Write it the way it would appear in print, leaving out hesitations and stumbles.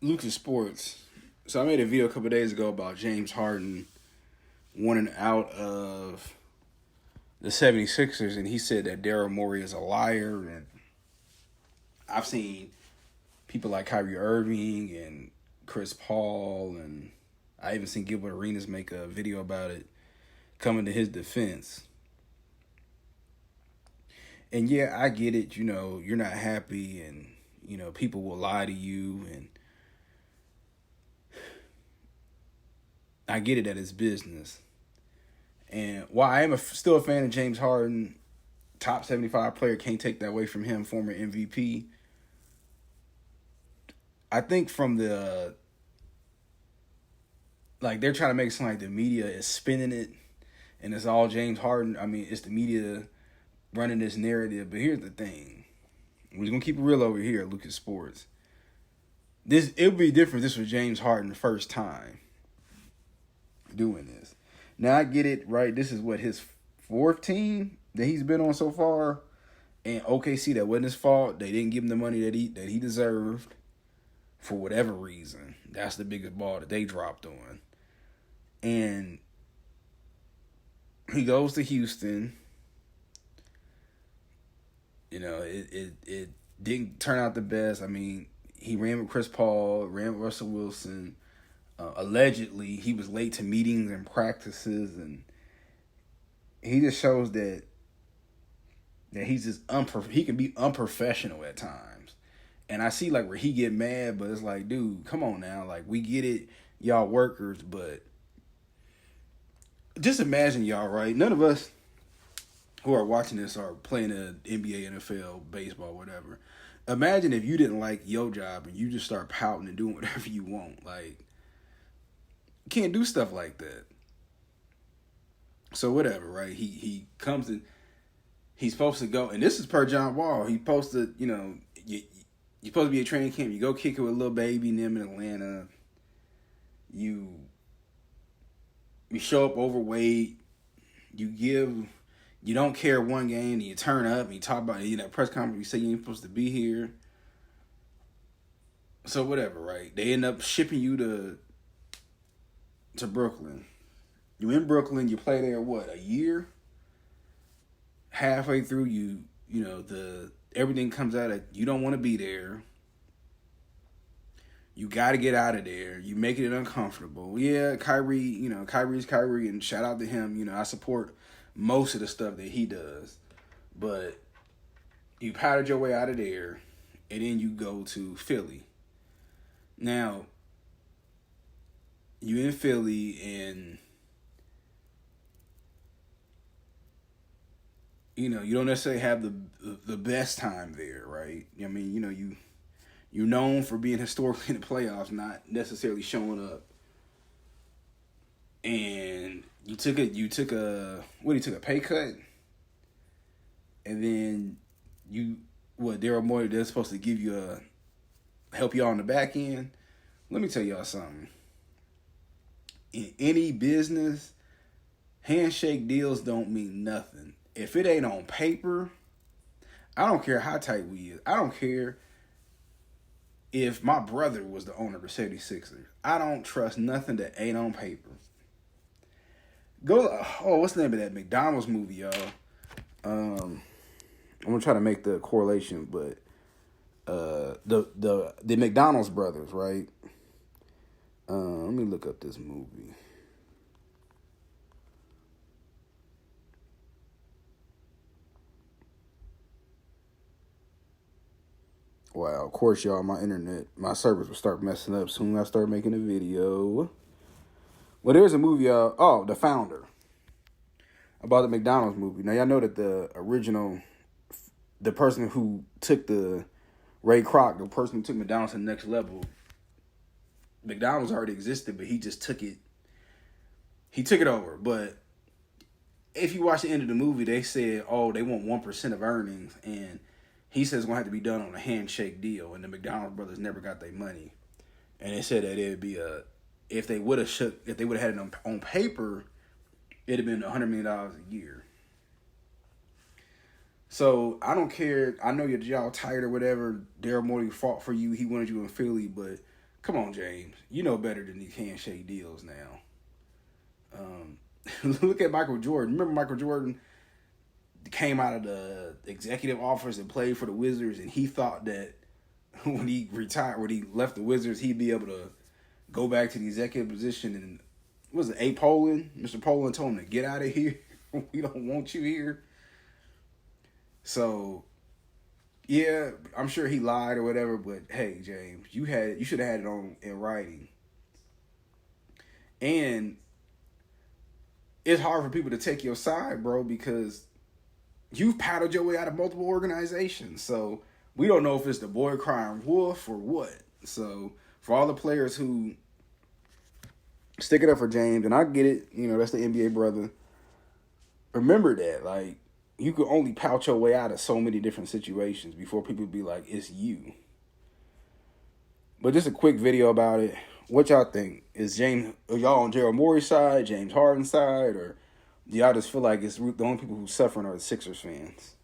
Lucas Sports. So I made a video a couple days ago about James Harden wanting out of the 76ers, and he said that Daryl Morey is a liar. And I've seen people like Kyrie Irving and Chris Paul, and I even seen Gilbert Arenas make a video about it coming to his defense. And yeah, I get it. You know, you're not happy, and you know people will lie to you, and I get it that it's business. And while I am still a fan of James Harden, top 75 player, can't take that away from him, former MVP. I think from the, like, they're trying to make it sound like the media is spinning it and it's all James Harden. I mean, it's the media running this narrative. But here's the thing. We're just going to keep it real over here at Lucas Sports. It would be different if this was James Harden the first time doing this. Now, I get it, right? This is what, his fourth team that he's been on so far. And OKC, that wasn't his fault. They didn't give him the money that he deserved for whatever reason. That's the biggest ball that they dropped on. And he goes to Houston. You know, it didn't turn out the best. I mean, he ran with Chris Paul, ran with Russell Wilson. Allegedly, he was late to meetings and practices, and he just shows that he's just he can be unprofessional at times. And I see like where he get mad, but it's like, dude, come on now, like we get it, y'all workers, but just imagine y'all, right? None of us who are watching this are playing the NBA, NFL, baseball, whatever. Imagine if you didn't like your job and you just start pouting and doing whatever you want, like. Can't do stuff like that. So whatever, right? He comes and he's supposed to go, and this is per John Wall. He supposed to, you know, you're supposed to be at training camp. You go kick it with Lil Baby and them in Atlanta. You show up overweight. You don't care one game, and you turn up and you talk about it in that press conference. You say you ain't supposed to be here. So whatever, right? They end up shipping you to Brooklyn. You in Brooklyn, you play there what, a year? Halfway through you know, everything comes out that you don't want to be there. You got to get out of there. You making it uncomfortable. Yeah, Kyrie's Kyrie, and shout out to him. You know, I support most of the stuff that he does. But you powdered your way out of there, and then you go to Philly. Now, you in Philly, and you know you don't necessarily have the best time there, right? I mean, you know you're known for being historically in the playoffs, not necessarily showing up. And you took a pay cut, and then Daryl Morey, they're supposed to give you help you all on the back end. Let me tell y'all something. In any business, handshake deals don't mean nothing. If it ain't on paper, I don't care how tight we is. I don't care if my brother was the owner of the 76ers. I don't trust nothing that ain't on paper. What's the name of that McDonald's movie, y'all? I'm gonna try to make the correlation, but the McDonald's brothers, right? Let me look up this movie. Wow, of course, y'all, my service will start messing up soon as I start making a video. Well, there's a movie, The Founder, about the McDonald's movie. Now, y'all know that the person who took Ray Kroc, the person who took McDonald's to the next level, McDonald's already existed, but he just took it. He took it over. But if you watch the end of the movie, they said, they want 1% of earnings, and he says it's gonna have to be done on a handshake deal. And the McDonald's brothers never got their money, and they said that it'd be if they would have had it on paper, it'd have been $100 million a year. So I don't care. I know y'all tired or whatever. Daryl Morey fought for you. He wanted you in Philly, but Come on, James. You know better than these handshake deals now. Look at Michael Jordan. Remember Michael Jordan came out of the executive office and played for the Wizards, and he thought that when he retired, when he left the Wizards, he'd be able to go back to the executive position. And was it A. Poland? Mr. Poland told him to get out of here. We don't want you here. So, yeah, I'm sure he lied or whatever. But hey, James, you should have had it on in writing. And it's hard for people to take your side, bro, because you've paddled your way out of multiple organizations. So we don't know if it's the boy crying wolf or what. So for all the players who stick it up for James, and I get it, that's the NBA brother. Remember that, like, you could only pout your way out of so many different situations before people be like, it's you. But just a quick video about it. What y'all think? Are y'all on Gerald Morey's side, James Harden's side, or do y'all just feel like it's the only people who suffering are the Sixers fans?